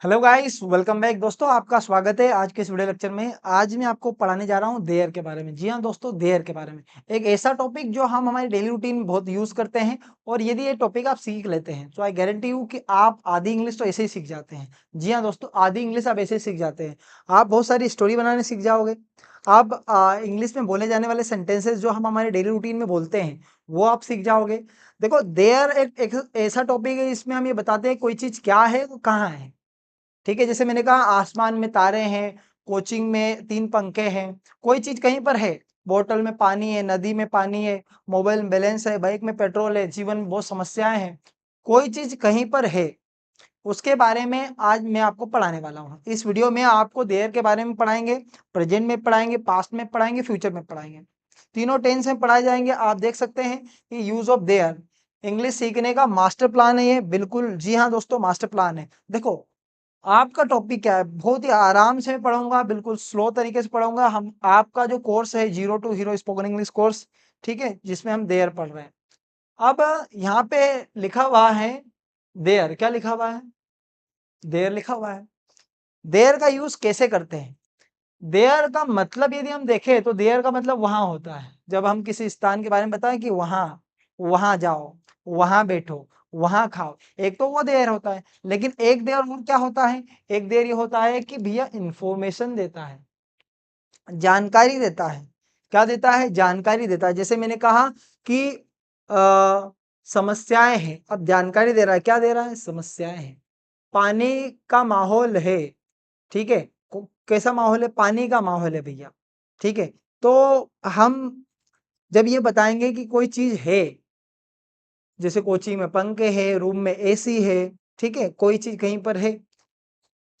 Hello guys, welcome back दोस्तों। आपका स्वागत है आज के इस वीडियो लेक्चर में। आज मैं आपको पढ़ाने जा रहा हूँ देयर के बारे में। जी हाँ दोस्तों, देयर के बारे में एक ऐसा टॉपिक जो हम हमारे डेली रूटीन में बहुत यूज करते हैं। और यदि ये टॉपिक आप सीख लेते हैं तो आई गारंटी यू कि आप आधी इंग्लिश तो ऐसे ही सीख जाते हैं। जी हाँ दोस्तों, आधी इंग्लिश आप ऐसे ही सीख जाते हैं। आप बहुत सारी स्टोरी बनाने सीख जाओगे। आप इंग्लिश में बोले जाने वाले सेंटेंसेस जो हम हमारे डेली रूटीन में बोलते हैं वो आप सीख जाओगे। देखो, देयर एक ऐसा टॉपिक है, इसमें हम ये बताते हैं कोई चीज क्या है, वो कहाँ है। ठीक है, जैसे मैंने कहा आसमान में तारे हैं, कोचिंग में 3 पंखे हैं। कोई चीज कहीं पर है, बोतल में पानी है, नदी में पानी है, मोबाइल में बैलेंस है, बाइक में पेट्रोल है, जीवन में बहुत समस्याएं हैं। कोई चीज कहीं पर है, उसके बारे में आज मैं आपको पढ़ाने वाला हूँ। इस वीडियो में आपको देयर के बारे में पढ़ाएंगे, प्रेजेंट में पढ़ाएंगे, पास्ट में पढ़ाएंगे, फ्यूचर में पढ़ाएंगे। तीनों टेंस में पढ़ाए जाएंगे। आप देख सकते हैं कि यूज ऑफ देयर इंग्लिश सीखने का मास्टर प्लान है ये। बिल्कुल जी हाँ दोस्तों, मास्टर प्लान है। देखो, आपका टॉपिक क्या है, बहुत ही आराम से मैं पढ़ाऊंगा, बिल्कुल स्लो तरीके से पढ़ाऊंगा। हम आपका जो कोर्स है zero to hero spoken English course, ठीक है, जिसमें हम देयर पढ़ रहे हैं। अब यहाँ पे लिखा हुआ है देयर, क्या लिखा हुआ है, देयर लिखा हुआ है। देयर का यूज कैसे करते हैं? देयर का मतलब यदि हम देखें तो देयर का मतलब वहां होता है। जब हम किसी स्थान के बारे में बताएं कि वहां, वहां जाओ, वहां बैठो, वहां खाओ, एक तो वो देयर होता है। लेकिन एक देयर और क्या होता है, एक देयर ये होता है कि भैया इंफॉर्मेशन देता है, जानकारी देता है। क्या देता है? जानकारी देता है। जैसे मैंने कहा कि समस्याएं हैं, अब जानकारी दे रहा है। क्या दे रहा है? समस्याएं हैं। पानी का माहौल है, ठीक है, कैसा माहौल है? पानी का माहौल है भैया, ठीक है। तो हम जब ये बताएंगे कि कोई चीज है, जैसे कोचिंग में पंखे है, रूम में एसी है, ठीक है, कोई चीज कहीं पर है,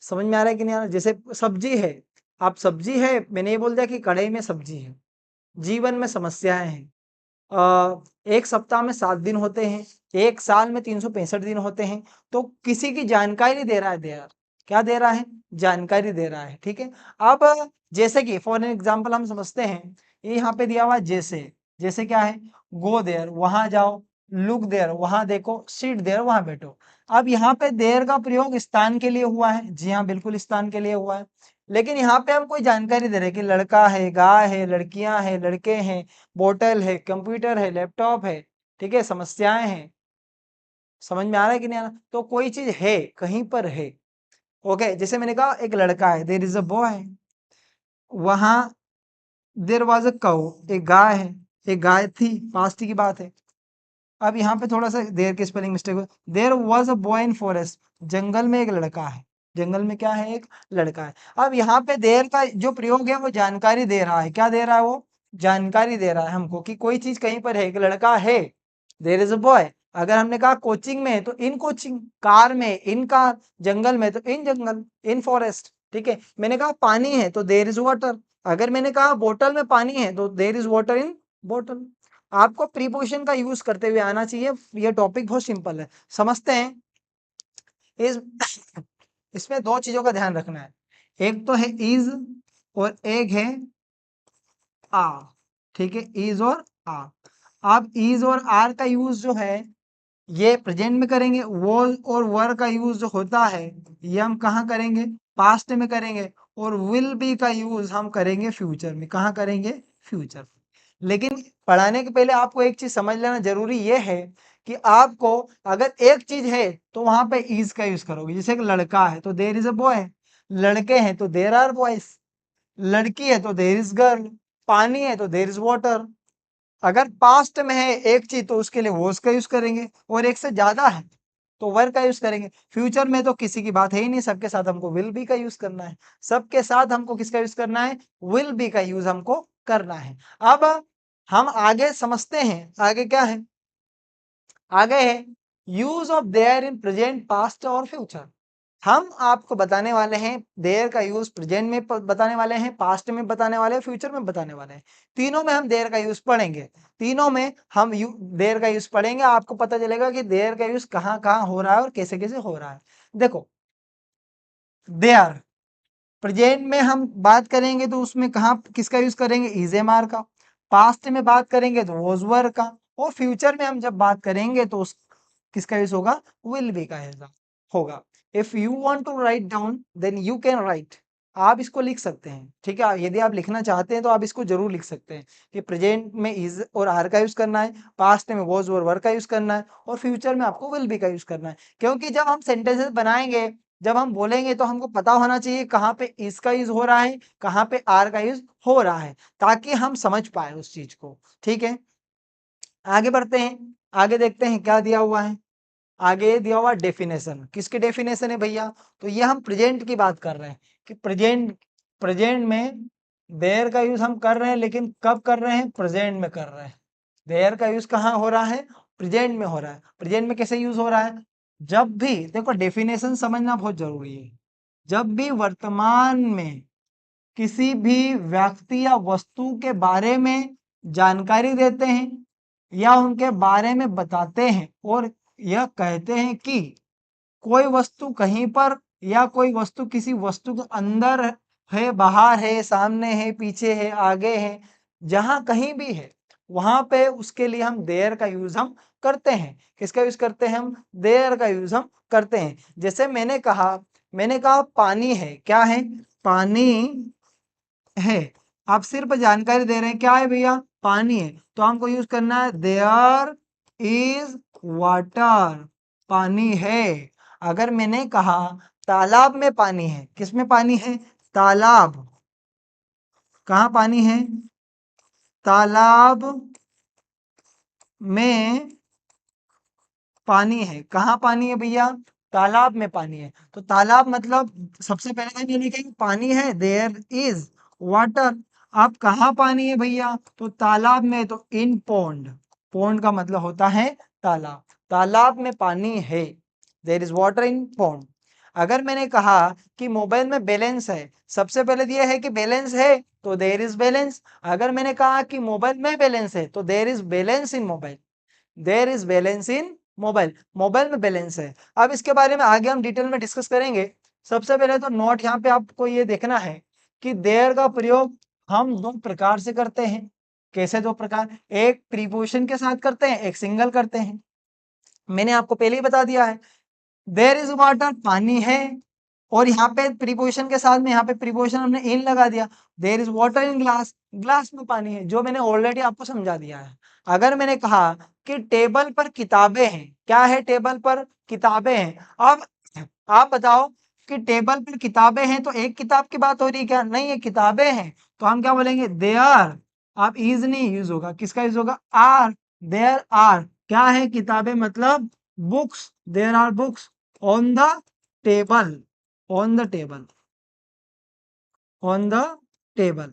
समझ में आ रहा है कि नहीं आ रहा? जैसे सब्जी है, आप सब्जी है, मैंने ये बोल दिया कि कढ़ाई में सब्जी है। जीवन में समस्याएं हैं। एक सप्ताह में 7 दिन होते हैं, एक साल में 365 दिन होते हैं। तो किसी की जानकारी दे रहा है देयर। क्या दे रहा है? जानकारी दे रहा है, ठीक है। अब जैसे कि फॉर एन एग्जाम्पल हम समझते हैं, ये यहाँ पे दिया हुआ है जैसे। जैसे क्या है? गो देयर, वहां जाओ, लुक देयर, वहां देखो, सीट देयर, वहां बैठो। अब यहाँ पे देयर का प्रयोग स्थान के लिए हुआ है। जी हाँ, बिल्कुल स्थान के लिए हुआ है। लेकिन यहाँ पे हम कोई जानकारी दे रहे हैं कि लड़का है, गाय है, लड़कियां हैं, लड़के हैं, बोतल है, कंप्यूटर है, लैपटॉप है, ठीक है, समस्याएं हैं। समझ में आ रहा है कि नहीं आ रहा? तो कोई चीज है, कहीं पर है। ओके, जैसे मैंने कहा एक लड़का है, देयर इज अ बॉय। वहां देयर वाज अ काऊ, एक गाय है, एक गाय थी, पास्ट की बात है। अब यहाँ पे थोड़ा सा देर के स्पेलिंग मिस्टेक हो। There was a boy in forest, जंगल में एक लड़का है। जंगल में क्या है? एक लड़का है। अब यहाँ पे देर का जो प्रयोग है वो जानकारी दे रहा है। क्या दे रहा है वो? जानकारी दे रहा है हमको कि कोई चीज कहीं पर है, एक लड़का है, देर इज अ बॉय। अगर हमने कहा कोचिंग में तो इन कोचिंग, कार में इन कार, जंगल में तो इन जंगल, इन फॉरेस्ट, ठीक है। मैंने कहा पानी है तो देर इज वाटर। अगर मैंने कहा बोतल में पानी है तो देर इज वाटर इन बोतल। आपको प्रीपोजिशन का यूज करते हुए आना चाहिए। ये टॉपिक बहुत सिंपल है, समझते हैं। इस इसमें दो चीजों का ध्यान रखना है। एक तो है इज और एक है आर, ठीक है, इज और आर। आप इज और आर का यूज जो है ये प्रेजेंट में करेंगे। वो और वर का यूज जो होता है ये हम कहाँ करेंगे? पास्ट में करेंगे। और विल बी का यूज हम करेंगे फ्यूचर में। कहाँ करेंगे? फ्यूचर। लेकिन पढ़ाने के पहले आपको एक चीज समझ लेना जरूरी ये है कि आपको अगर एक चीज है तो वहां पे इज का यूज करोगे। जैसे एक लड़का है तो देर इज अ बॉय, लड़के हैं तो देर आर बॉयज, लड़की है तो देर इज गर्ल, पानी है तो देर इज वाटर। अगर पास्ट में है एक चीज तो उसके लिए वॉज का यूज करेंगे, और एक से ज्यादा है तो वर का यूज करेंगे। फ्यूचर में तो किसी की बात है ही नहीं, सबके साथ हमको विल बी का यूज करना है। सबके साथ हमको किसका यूज करना है? विल बी का यूज हमको करना है। अब हम आगे समझते हैं, आगे क्या है? आगे है use of there in present, past और फ्यूचर। हम आपको बताने वाले हैं देयर का यूज प्रेजेंट में बताने वाले हैं, पास्ट में बताने वाले हैं, फ्यूचर में बताने वाले हैं। तीनों में हम देयर का यूज पढ़ेंगे। तीनों में हम देयर का यूज पढ़ेंगे। आपको पता चलेगा कि देयर का यूज कहाँ कहाँ हो रहा है और कैसे कैसे हो रहा है। देखो, देयर प्रेजेंट में हम बात करेंगे तो उसमें कहाँ किसका यूज करेंगे? इज एम आर का। पास्ट में बात करेंगे तो वॉज वर का। और फ्यूचर में हम जब बात करेंगे तो उस किसका यूज होगा? विल बी का होगा। If you want to write down then you can write, आप इसको लिख सकते हैं, ठीक है। यदि आप लिखना चाहते हैं तो आप इसको जरूर लिख सकते हैं कि प्रेजेंट में इज और आर का यूज करना है, पास्ट में वॉज और वर का यूज करना है, और फ्यूचर में आपको विल बी का यूज करना है। क्योंकि जब हम सेंटेंसेस बनाएंगे, जब हम बोलेंगे, तो हमको पता होना चाहिए कहाँ पे इज का यूज हो रहा है, कहाँ पे आर का यूज हो रहा है, ताकि हम समझ पाए उस चीज को, ठीक है। आगे बढ़ते हैं, आगे देखते हैं क्या दिया हुआ है। आगे दिया हुआ डेफिनेशन, किसके डेफिनेशन है भैया? तो ये हम प्रेजेंट की बात कर रहे हैं कि प्रेजेंट, प्रेजेंट में देयर का यूज हम कर रहे हैं, लेकिन कब कर रहे हैं? प्रेजेंट में कर रहे हैं। देयर का यूज कहाँ हो रहा है? प्रेजेंट में हो रहा है। प्रेजेंट में कैसे यूज हो रहा है? जब भी, देखो डेफिनेशन समझना बहुत जरूरी है, जब भी वर्तमान में किसी भी व्यक्ति या वस्तु के बारे में जानकारी देते हैं या उनके बारे में बताते हैं और यह कहते हैं कि कोई वस्तु कहीं पर या कोई वस्तु किसी वस्तु के अंदर है, बाहर है, सामने है, पीछे है, आगे है, जहां कहीं भी है, वहां पे उसके लिए हम देयर का यूज हम करते हैं। किसका यूज करते हैं? हम देयर का यूज हम करते हैं। जैसे मैंने कहा पानी है, क्या है? पानी है। आप सिर्फ जानकारी दे रहे हैं, क्या है भैया? पानी है, तो हमको यूज करना है देयर इज वाटर, पानी है। अगर मैंने कहा तालाब में पानी है, किस में पानी है? तालाब, कहाँ पानी है? तालाब में पानी है। कहाँ पानी है भैया? तालाब में पानी है। तो तालाब मतलब सबसे पहले तो ये लिखेंगे कि पानी है, देयर इज वाटर। अब कहाँ पानी है भैया? तो तालाब में, तो इन पॉन्ड, पॉन्ड का मतलब होता है तालाब, तालाब में पानी है, there is water in pond. अगर मैंने कहा कि मोबाइल में बैलेंस है, सबसे पहले दिया है कि बैलेंस है, तो देयर इज बैलेंस। अगर मैंने कहा कि मोबाइल में बैलेंस है, तो there is balance in mobile, there is balance in mobile, mobile में बैलेंस है। अब इसके बारे में आगे हम डिटेल में डिस्कस करेंगे। सबसे पहले तो नोट यहाँ पे आपको ये देखना है कि देयर का प्रयोग हम दो प्रकार से करते हैं। कैसे दो प्रकार? एक प्रीपोजिशन के साथ करते हैं, एक सिंगल करते हैं। मैंने आपको पहले ही बता दिया है, देयर इज वाटर, पानी है, और यहाँ पे प्रीपोजिशन के साथ में, यहाँ पे प्रीपोजिशन हमने इन लगा दिया, there is water in glass, glass में पानी है, जो मैंने ऑलरेडी आपको समझा दिया है। अगर मैंने कहा कि टेबल पर किताबें हैं, क्या है? टेबल पर किताबें हैं। अब आप बताओ कि टेबल पर किताबें हैं, तो एक किताब की बात हो रही है क्या? नहीं, ये किताबें हैं, तो हम क्या बोलेंगे? देयर। आप इज नहीं यूज होगा, किसका यूज होगा? आर, देयर आर, क्या है? किताबें मतलब books, there are books on the table, on the table, on the table.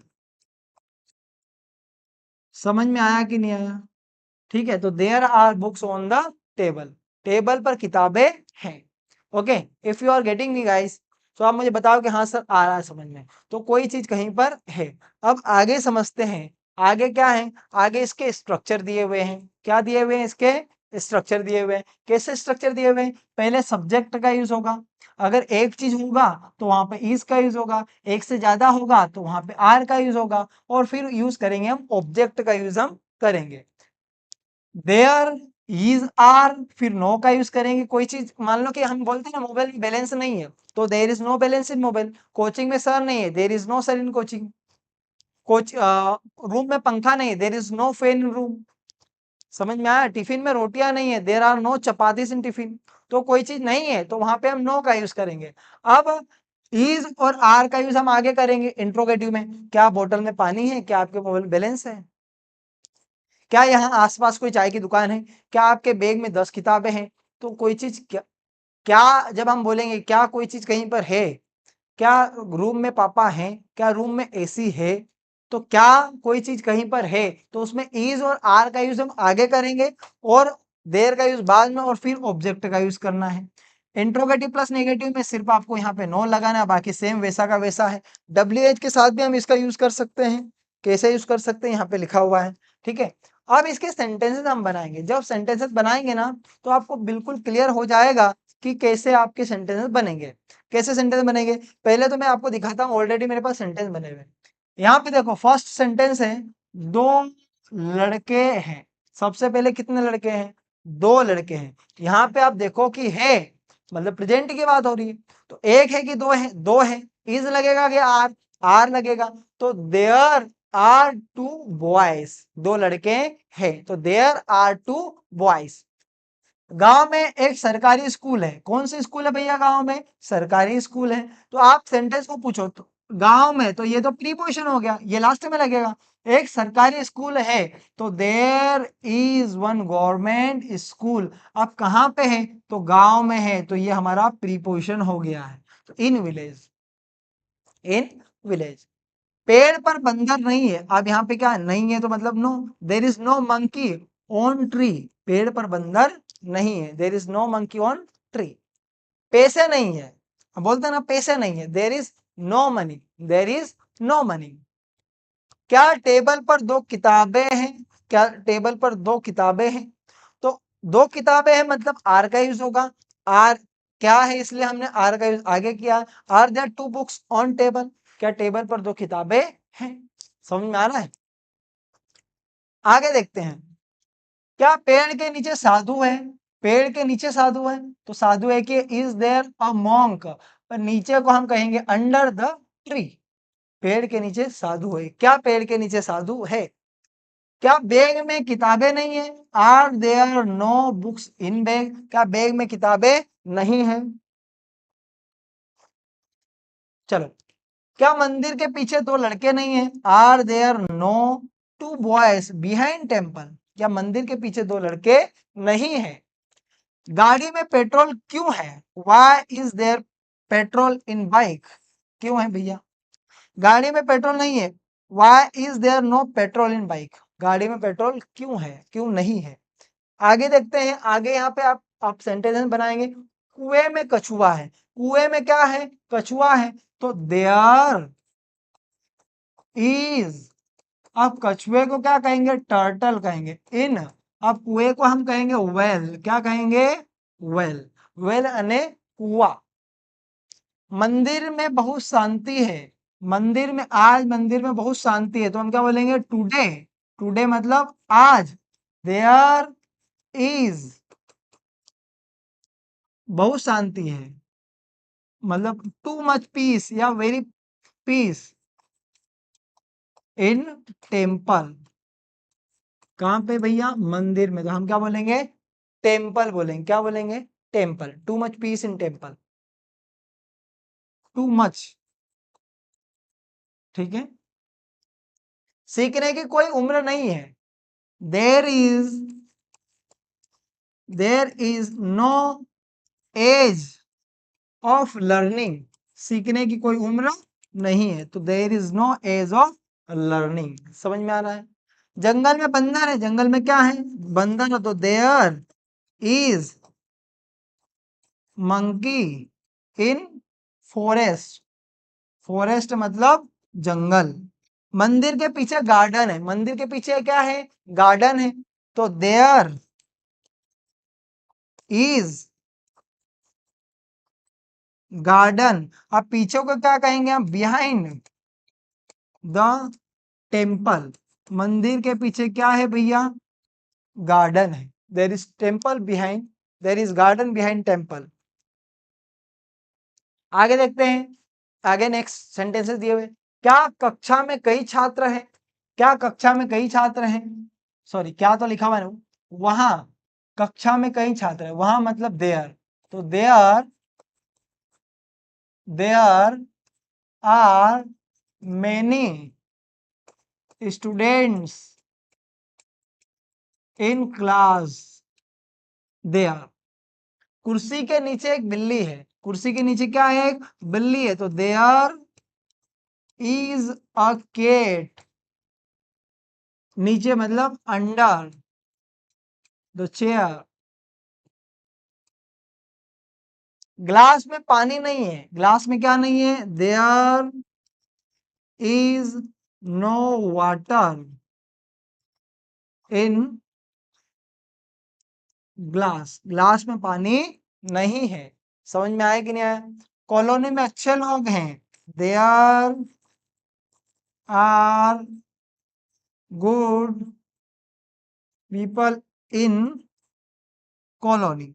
समझ में आया कि नहीं आया? ठीक है, तो there are books on the table, table पर किताबें हैं। Okay, if you are getting me guys, तो आप मुझे बताओ कि हाँ सर आ रहा है समझ में, तो कोई चीज कहीं पर है। अब आगे समझते हैं, आगे क्या है? आगे इसके स्ट्रक्चर दिए हुए हैं। क्या दिए हुए हैं? इसके स्ट्रक्चर दिए हुए हैं। कैसे स्ट्रक्चर दिए हुए हैं? पहले सब्जेक्ट का यूज होगा, अगर एक चीज होगा तो वहां पे इज का यूज होगा, एक से ज्यादा होगा तो वहां पे आर का यूज होगा, और फिर यूज करेंगे हम ऑब्जेक्ट का यूज हम करेंगे। देयर इज आर, फिर नो का यूज करेंगे। कोई चीज मान लो कि हम बोलते हैं ना मोबाइल में बैलेंस नहीं है, तो there is no balance in mobile. Coaching में सर नहीं है, there is no sir in coaching. Room में पंखा नहीं है, there is no fan in room. समझ में आया? टिफिन में रोटियां नहीं है, there are no chapatis in tiffin. तो कोई चीज नहीं है तो वहां पे हम नो का यूज करेंगे। अब इज और आर का यूज हम आगे करेंगे इंट्रोगेटिव में। क्या बोतल में पानी है? क्या आपके मोबाइल बैलेंस है? क्या यहाँ आसपास कोई चाय की दुकान है? क्या आपके बैग में 10 किताबें हैं? तो कोई चीज क्या, क्या जब हम बोलेंगे क्या कोई चीज कहीं पर है, क्या रूम में पापा हैं? क्या रूम में एसी है? तो क्या कोई चीज कहीं पर है, तो उसमें इज और आर का यूज हम आगे करेंगे और देयर का यूज बाद में, और फिर ऑब्जेक्ट का यूज करना है। इंट्रोगेटिव प्लस नेगेटिव में सिर्फ आपको यहाँ पे नो लगाना है, बाकी सेम वैसा का वैसा है। WH के साथ भी हम इसका यूज कर सकते हैं। कैसे यूज कर सकते हैं? यहाँ पे लिखा हुआ है, ठीक है। अब इसके सेंटेंसेस हम बनाएंगे। जब सेंटेंसेस बनाएंगे ना, तो आपको बिल्कुल क्लियर हो जाएगा कि कैसे आपके सेंटेंसेस बनेंगे। कैसे सेंटेंस बनेंगे? पहले तो मैं आपको दिखाता हूँ, ऑलरेडी मेरे पास सेंटेंस बने हुए हैं। यहाँ पे देखो फर्स्ट सेंटेंस है, दो लड़के हैं। सबसे पहले कितने लड़के हैं? दो लड़के हैं। यहाँ पे आप देखो कि है, मतलब प्रेजेंट की बात हो रही है। तो एक है कि दो है, दो है, इज लगेगा कि आर लगेगा। तो देयर आर टू बॉयज, दो लड़के हैं, तो देयर आर टू बॉयज। गांव में एक सरकारी स्कूल है। कौन सी स्कूल है भैया? गांव में सरकारी स्कूल है। तो आप सेंटेंस को पूछो तो गांव में, तो ये तो प्रीपोजिशन हो गया, ये लास्ट में लगेगा। एक सरकारी स्कूल है, तो there is one government school. अब कहाँ पे है? तो गांव में है, तो ये हमारा प्रीपोजिशन हो गया है। तो इन विलेज, इन विलेज। पेड़ पर बंदर नहीं है। अब यहाँ पे क्या नहीं है? तो मतलब no, there is no monkey on tree. पेड़ पर बंदर नहीं है, there is no monkey on tree. पैसे नहीं है, हम बोलते हैं ना पैसे नहीं है, there is no money, there is no money. क्या टेबल पर दो किताबें हैं? क्या टेबल पर दो किताबें हैं? तो दो किताबें हैं मतलब आर का यूज होगा। आर क्या है, इसलिए हमने आर का यूज आगे किया। Are there two books on table? क्या टेबल पर दो किताबें हैं? समझ में आ रहा है? आगे देखते हैं। क्या पेड़ के नीचे साधु है? पेड़ के नीचे साधु है, तो साधु है कि इज देयर अ मॉन्क। पर नीचे को हम कहेंगे अंडर द ट्री। पेड़ के नीचे साधु है। क्या पेड़ के नीचे साधु है? क्या बैग में किताबें नहीं है? Are there no books in bag? क्या बैग में किताबें नहीं है? चलो। क्या मंदिर के पीछे दो लड़के नहीं है? Are there no two boys behind temple? क्या मंदिर के पीछे दो लड़के नहीं है? गाड़ी में पेट्रोल क्यों है? Why is there petrol in bike? क्यों है भैया? गाड़ी में पेट्रोल नहीं है। Why is there no petrol in bike? गाड़ी में पेट्रोल क्यों है, क्यों नहीं है? आगे देखते हैं। आगे यहाँ पे आप सेंटेंस बनाएंगे। कुएं में कछुआ है। कुएं में क्या है? कछुआ है। तो देयर इज, अब कछुए को क्या कहेंगे? टर्टल कहेंगे। इन, अब कुएं को हम कहेंगे वेल। क्या कहेंगे? वेल। वेल अने कुआ। मंदिर में बहुत शांति है। मंदिर में, आज मंदिर में बहुत शांति है, तो हम क्या बोलेंगे? टुडे। टुडे मतलब आज। देयर इज, बहुत शांति है, मतलब टू मच पीस या वेरी पीस इन टेम्पल। कहाँ पे भैया? मंदिर में। तो हम क्या बोलेंगे? टेम्पल बोलेंगे। क्या बोलेंगे? Temple. Too much peace in temple. Too much, ठीक है। सीखने की कोई उम्र नहीं है। There is, there is no age of learning. सीखने की कोई उम्र नहीं है, तो there is no age of learning. समझ में आ रहा है? जंगल में बंदर है। जंगल में क्या है? बंदर है, तो there is monkey in forest. Forest मतलब जंगल। मंदिर के पीछे गार्डन है। मंदिर के पीछे क्या है? गार्डन है। तो देयर इज गार्डन। अब पीछे को क्या कहेंगे हम? Behind the temple. मंदिर के पीछे क्या है भैया? गार्डन है। There is temple behind, there is garden behind temple. आगे देखते हैं। आगे नेक्स्ट सेंटेंसेस दिए हुए। क्या कक्षा में कई छात्र हैं? क्या कक्षा में कई छात्र हैं? सॉरी, क्या तो लिखा हुआ है ना, वहां कक्षा में कई छात्र हैं। वहां मतलब देयर। तो there, there are many students in class. There, कुर्सी के नीचे एक बिल्ली है। कुर्सी के नीचे क्या है? एक बिल्ली है, तो देयर इज अ कैट। नीचे मतलब अंडर द चेयर। ग्लास में पानी नहीं है। ग्लास में क्या नहीं है? There is no water in glass. Glass में पानी नहीं है। समझ में आया कि नहीं आया? कॉलोनी में अच्छे लोग हैं। There are good people in colony.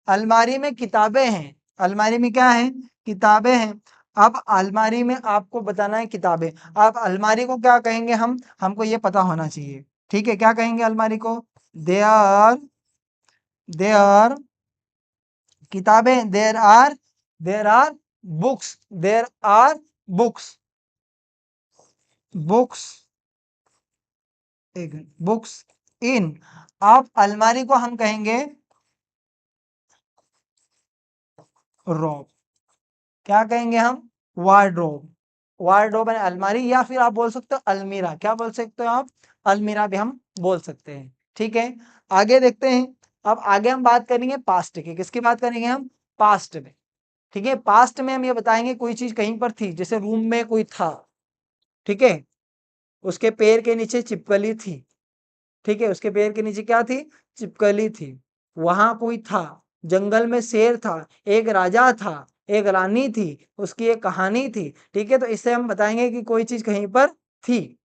अलमारी में किताबें हैं, अलमारी में क्या है, किताबें हैं। अब अलमारी में आपको बताना है किताबें। अब अलमारी को क्या कहेंगे हम, हमको ये पता होना चाहिए, ठीक है। क्या कहेंगे अलमारी को, देयर, देयर किताबें, there are books, there are books, books, एक बुक्स इन। अब अलमारी को हम कहेंगे रॉब, क्या कहेंगे हम, वार्डरोब, वार्डरोब है अलमारी, या फिर आप बोल सकते हो अलमीरा, क्या बोल सकते हो आप, अलमीरा भी हम बोल सकते हैं, ठीक है। आगे देखते हैं। अब आगे हम बात करेंगे पास्ट की, किसकी बात करेंगे हम, पास्ट में, ठीक है। पास्ट में हम ये बताएंगे कोई चीज कहीं पर थी, जैसे रूम में कोई था, ठीक है, उसके पैर के नीचे छिपकली थी, ठीक है, उसके पैर के नीचे क्या थी, छिपकली थी। वहां कोई था, जंगल में शेर था, एक राजा था, एक रानी थी, उसकी एक कहानी थी, ठीक है। तो इससे हम बताएंगे कि कोई चीज कहीं पर थी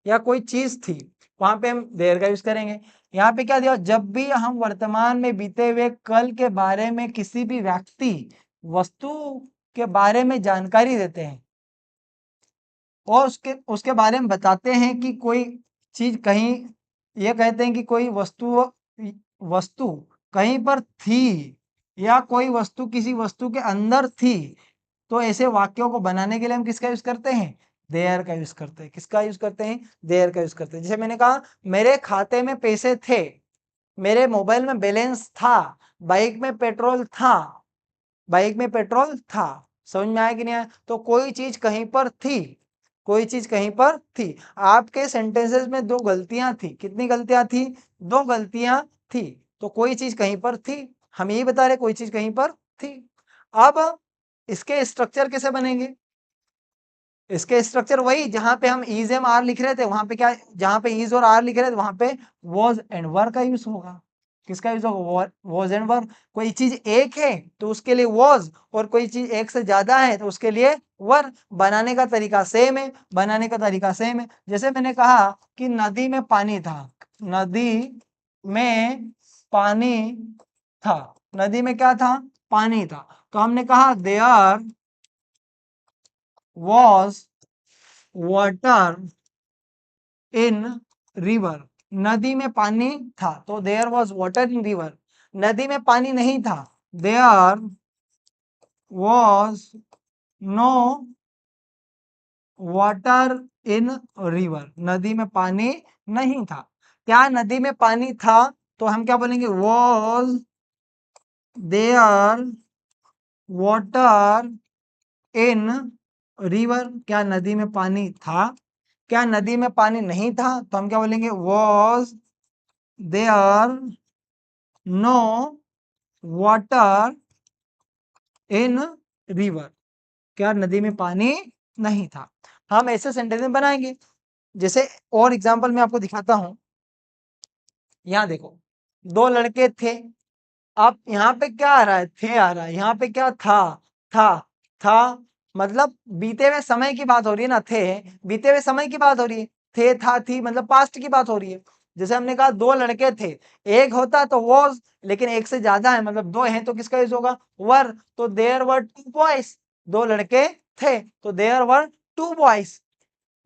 या कोई चीज थी, वहां पे हम देयर का यूज करेंगे। यहाँ पे क्या दिया, जब भी हम वर्तमान में बीते हुए कल के बारे में किसी भी व्यक्ति वस्तु के बारे में जानकारी देते हैं और उसके बारे में बताते हैं कि कोई चीज कहीं, ये कहते हैं कि कोई वस्तु, वस्तु कहीं पर थी या कोई वस्तु किसी वस्तु के अंदर थी, तो ऐसे वाक्यों को बनाने के लिए हम किसका यूज करते हैं, देयर का यूज करते हैं। किसका यूज करते हैं, देयर का यूज करते हैं। जैसे मैंने कहा मेरे खाते में पैसे थे, मेरे मोबाइल में बैलेंस था, बाइक में पेट्रोल था, बाइक में पेट्रोल था। समझ में आया कि नहीं आया, तो कोई चीज कहीं पर थी, कोई चीज कहीं पर थी। आपके सेंटेंसेस में दो गलतियां थी, कितनी गलतियां थी, दो गलतियां थी। तो कोई चीज कहीं पर थी, हम यही बता रहे कोई चीज कहीं पर थी। अब इसके स्ट्रक्चर कैसे बनेंगे, इसके स्ट्रक्चर वही जहां पे हम इज एम आर लिख रहे थे, वहां पे क्या, जहां पे इज और आर लिख रहे थे वहां पे वॉज एंड वर का यूज होगा। किसका यूज होगा, वॉज एंड वर। कोई चीज एक है तो उसके लिए वॉज, और कोई चीज एक से ज्यादा है तो उसके लिए वर। बनाने का तरीका सेम है, बनाने का तरीका सेम है। जैसे मैंने कहा कि नदी में पानी था, नदी में पानी था, नदी में क्या था, पानी था। तो हमने कहा there was water in river, नदी में पानी था, तो there was water in river. नदी में पानी नहीं था, there was no water in river, नदी में पानी नहीं था। क्या नदी में पानी था, तो हम क्या बोलेंगे, was there water in river. क्या नदी में पानी था, क्या नदी में पानी नहीं था, तो हम क्या बोलेंगे, was there no water in river. क्या नदी में पानी नहीं था। हम ऐसे सेंटेंस में बनाएंगे। जैसे और एग्जांपल मैं आपको दिखाता हूं, यहां देखो, दो लड़के थे। अब यहाँ पे क्या आ रहा है, थे आ रहा है, यहाँ पे क्या था, था, मतलब बीते हुए समय की बात हो रही है ना, थे बीते हुए समय की बात हो रही है, थे था थी मतलब पास्ट की बात हो रही है। जैसे हमने कहा दो लड़के थे, एक होता तो वॉज, लेकिन एक से ज्यादा है मतलब दो हैं तो किसका यूज होगा, वर। तो देयर वर टू बॉयज, दो लड़के थे तो देयर वर टू बॉयज।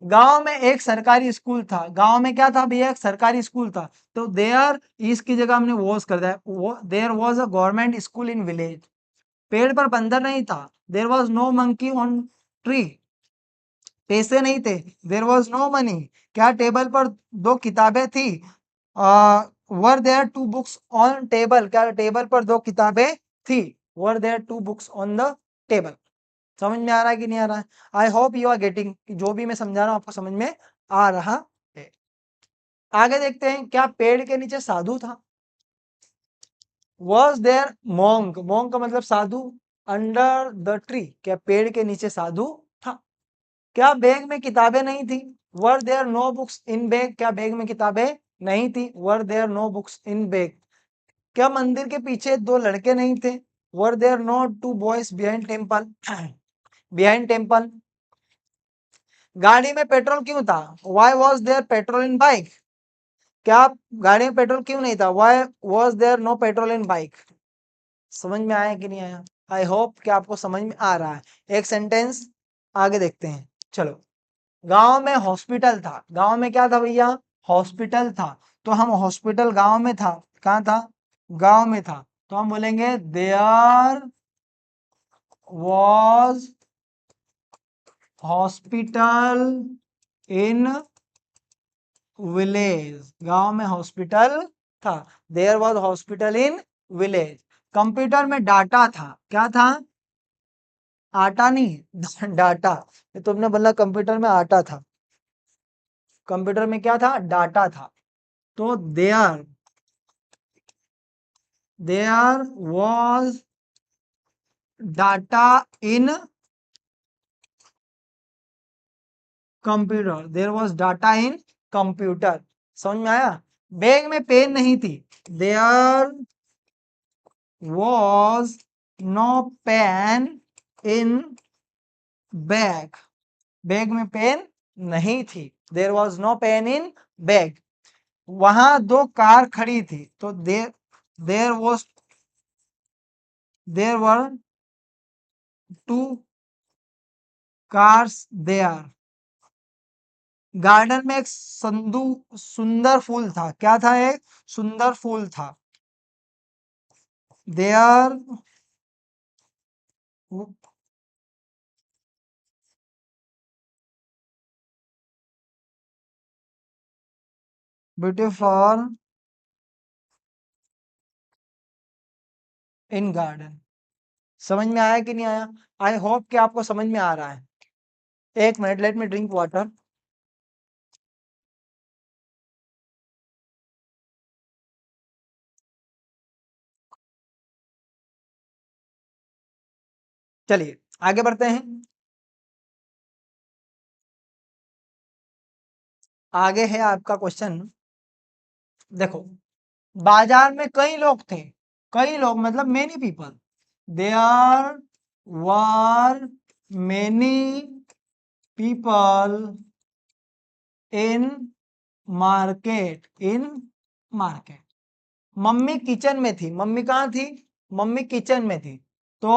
गांव में एक सरकारी स्कूल था, गांव में क्या था भैया, एक सरकारी स्कूल था, तो देयर इस की जगह हमने वॉज कर दिया, there was a government school in village. पेड़ पर बंदर नहीं था, there was no monkey on tree. पैसे नहीं थे, देयर वॉज नो मनी। क्या टेबल पर दो किताबें थी, were there two books on table, क्या टेबल पर दो किताबें थी, were there two books on the table. समझ में आ रहा है कि नहीं आ रहा है, I hope you are getting, जो भी मैं समझा रहा हूं आपको समझ में आ रहा है। आगे देखते हैं, क्या पेड़ के नीचे साधु था, वॉज देयर मॉन्क, मॉन्क का मतलब साधु, अंडर द ट्री, क्या पेड़ के नीचे साधु था। क्या बैग में किताबें नहीं थी, were there no books in bag, क्या बैग में किताबें नहीं थी, were there no books in bag. क्या मंदिर के पीछे दो लड़के नहीं थे, were there no two boys behind temple, behind temple. गाड़ी में पेट्रोल क्यों था, why was there petrol in bike, क्या गाड़ी में पेट्रोल क्यों नहीं था, why was there no petrol in bike. समझ में आया कि नहीं आया? आई होप कि आपको समझ में आ रहा है। एक सेंटेंस आगे देखते हैं। चलो, गांव में हॉस्पिटल था। गांव में क्या था भैया? हॉस्पिटल था। तो हम हॉस्पिटल गांव में था, कहाँ था? गांव में था। तो हम बोलेंगे there was hospital in village. गांव में हॉस्पिटल था। There was hospital in village. Computer में डाटा था। क्या था? आटा नहीं डाटा। ये तुमने बोला कंप्यूटर में आटा था। कंप्यूटर में क्या था? डाटा था। तो there was data in computer. There was data in computer. समझ में आया? बैग में पेन नहीं थी। There was no pen in bag. Bag में पेन नहीं थी। There was no pen in bag. वहां दो कार खड़ी थी। तो there was there were two cars there. Garden में एक सुंदर फूल था। क्या था? एक सुंदर फूल था। There beautiful in garden. समझ में आया कि नहीं आया? आई होप कि आपको समझ में आ रहा है। एक minute, let me drink water. चलिए आगे बढ़ते हैं। आगे है आपका क्वेश्चन। देखो, बाजार में कई लोग थे। कई लोग मतलब many people. There were many people in market. In market. Mummy kitchen में थी। मम्मी कहाँ थी? मम्मी किचन में थी। तो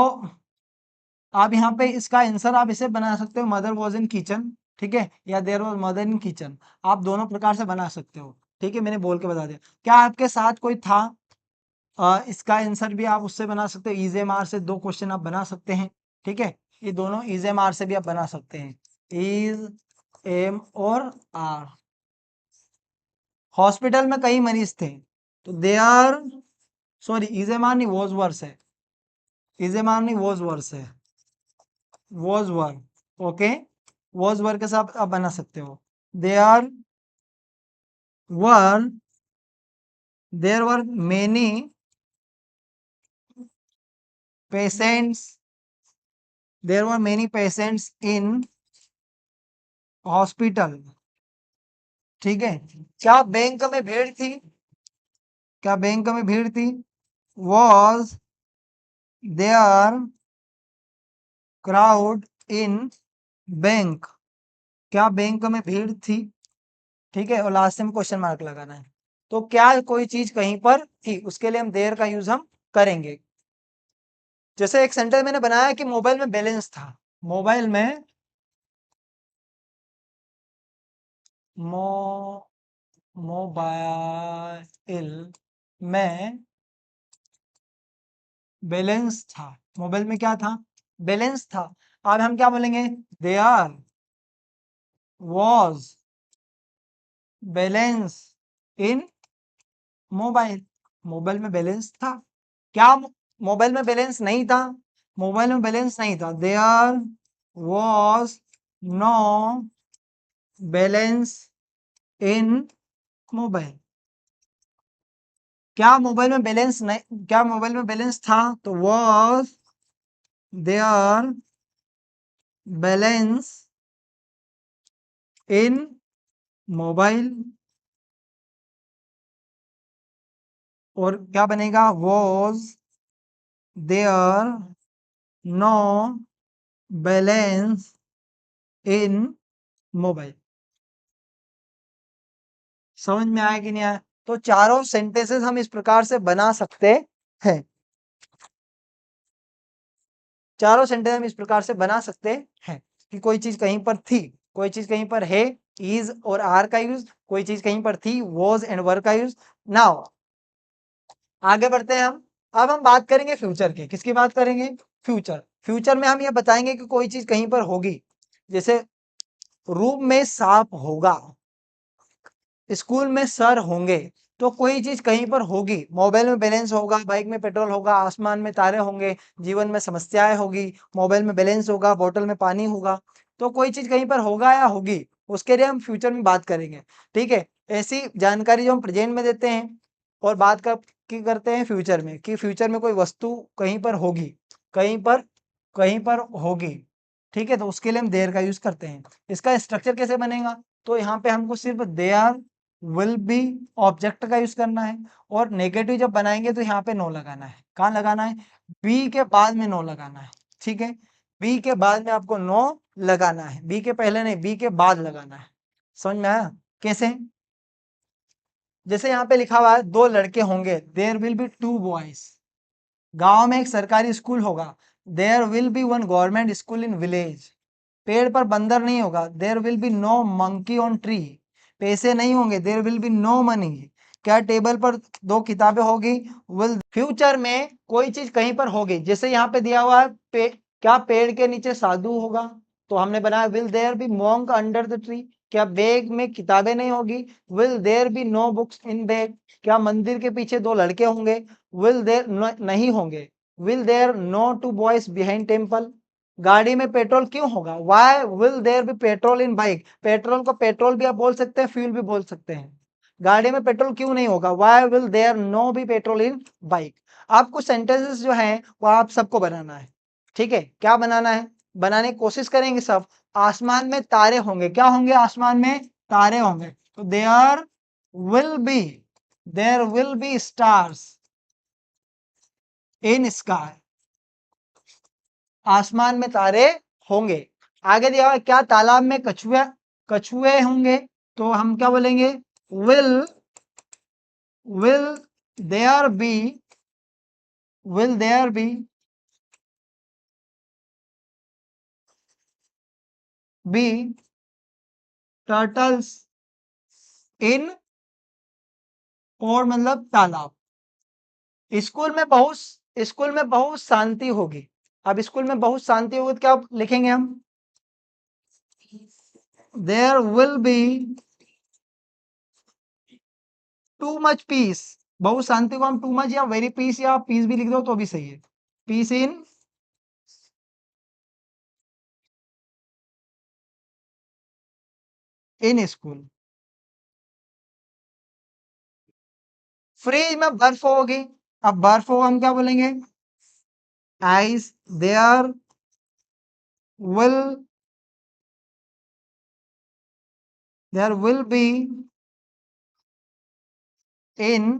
आप यहाँ पे इसका आंसर आप इसे बना सकते हो, मदर वॉज इन किचन। ठीक है, या there was mother in kitchen. आप दोनों प्रकार से बना सकते हो। ठीक है, मैंने बोल के बता दिया। क्या आपके साथ कोई था? इसका आंसर भी आप उससे बना सकते हो। इज एम आर से दो क्वेश्चन आप बना सकते हैं। ठीक है, ये दोनों इज एम आर से भी आप बना सकते हैं। इज एम और आर। हॉस्पिटल में कई मरीज थे। तो they are, sorry is am are नहीं, वॉज वर्स है। इज एम आर नहीं, वॉज वर्स है। Was were. Okay, was were के साथ आप बना सकते हो। They are were there were many patients. There were many patients in hospital. ठीक है, क्या बैंक में भीड़ थी? क्या बैंक में भीड़ थी? Was there crowd in bank. क्या बैंक में भीड़ थी? ठीक है, और लास्ट में क्वेश्चन मार्क लगाना है। तो क्या कोई चीज कहीं पर थी, उसके लिए हम देयर का यूज हम करेंगे। जैसे एक सेंटेंस मैंने बनाया कि मोबाइल में बैलेंस था। मोबाइल में मो मोबाइल में बैलेंस था। मोबाइल में क्या था? बैलेंस था। अब हम क्या बोलेंगे? There was balance in mobile. Mobile में बैलेंस था। क्या मोबाइल में बैलेंस नहीं था? मोबाइल में बैलेंस नहीं था। There was no balance in mobile. क्या मोबाइल में बैलेंस नहीं, क्या मोबाइल में बैलेंस था? तो was there balance in mobile. और क्या बनेगा? Was there no balance in mobile. समझ में आया कि नहीं आया? तो चारों सेंटेंसेस हम इस प्रकार से बना सकते हैं। चारों सेंटेंस हम इस प्रकार से बना सकते हैं कि कोई चीज कहीं पर थी, कोई चीज कहीं पर है, इज और आर का यूज, कोई चीज कहीं पर थी, वॉज एंड वर का यूज। नाउ आगे बढ़ते हैं हम। अब हम बात करेंगे फ्यूचर की। किसकी बात करेंगे? फ्यूचर। फ्यूचर में हम ये बताएंगे कि कोई चीज कहीं पर होगी, जैसे रूम में सांप होगा, स्कूल में सर होंगे। तो कोई चीज कहीं पर होगी, मोबाइल में बैलेंस होगा, बाइक में पेट्रोल होगा, आसमान में तारे होंगे, जीवन में समस्याएं होगी, मोबाइल में बैलेंस होगा, बोतल में पानी होगा। तो कोई चीज कहीं पर होगा या होगी, उसके लिए हम फ्यूचर में बात करेंगे। ठीक है, ऐसी जानकारी जो हम प्रेजेंट में देते हैं और बात की करते हैं फ्यूचर में, कि फ्यूचर में कोई वस्तु कहीं पर होगी, कहीं पर होगी। ठीक है, तो उसके लिए हम देयर का यूज करते हैं। इसका स्ट्रक्चर कैसे बनेगा? तो यहाँ पे हमको सिर्फ देयर विल बी ऑब्जेक्ट का यूज करना है, और नेगेटिव जब बनाएंगे तो यहाँ पे नो लगाना है। कहाँ लगाना है? बी के बाद में नो लगाना है। ठीक है, बी के बाद में आपको नो लगाना है, बी के पहले नहीं, बी के बाद लगाना है। समझ में आया? कैसे? जैसे यहाँ पे लिखा हुआ है दो लड़के होंगे, there will be two boys. गांव में एक सरकारी स्कूल होगा, there will be one government school in village. पेड़ पर बंदर नहीं होगा, there will be no monkey on tree. पैसे नहीं होंगे, there will be no money. क्या टेबल पर दो किताबें होगी? विल। फ्यूचर में कोई चीज कहीं पर होगी, जैसे यहाँ पे दिया हुआ है क्या पेड़ के नीचे साधु होगा? तो हमने बनाया will there be monk under the tree. क्या बैग में किताबें नहीं होगी? Will there be no books in bag. क्या मंदिर के पीछे दो लड़के होंगे? विल देयर नहीं होंगे। Will there no two boys behind temple. गाड़ी में पेट्रोल क्यों होगा? Why will there be petrol in bike. Petrol को पेट्रोल भी आप बोल सकते हैं, फ्यूल भी बोल सकते हैं। गाड़ी में पेट्रोल क्यों नहीं होगा? Why will there no be petrol in bike. आप कुछ सेंटेंसेस जो हैं वो आप सबको बनाना है। ठीक है, क्या बनाना है? बनाने की कोशिश करेंगे सब। आसमान में तारे होंगे, क्या होंगे? आसमान में तारे होंगे। तो will be there will be stars in sky. आसमान में तारे होंगे। आगे दिया हुआ है, क्या तालाब में कछुए कछुए होंगे? तो हम क्या बोलेंगे? Will will there be will there be be turtles in और मतलब तालाब। स्कूल में बहुत शांति होगी। अब स्कूल में बहुत शांति होगी तो क्या लिखेंगे हम? There will be too much peace. बहुत शांति को हम टू मच या वेरी पीस या पीस भी लिख दो तो भी सही है। Piece in school. फ्रिज में बर्फ होगी। अब बर्फ होगा, हम क्या बोलेंगे? Ice there will there will be in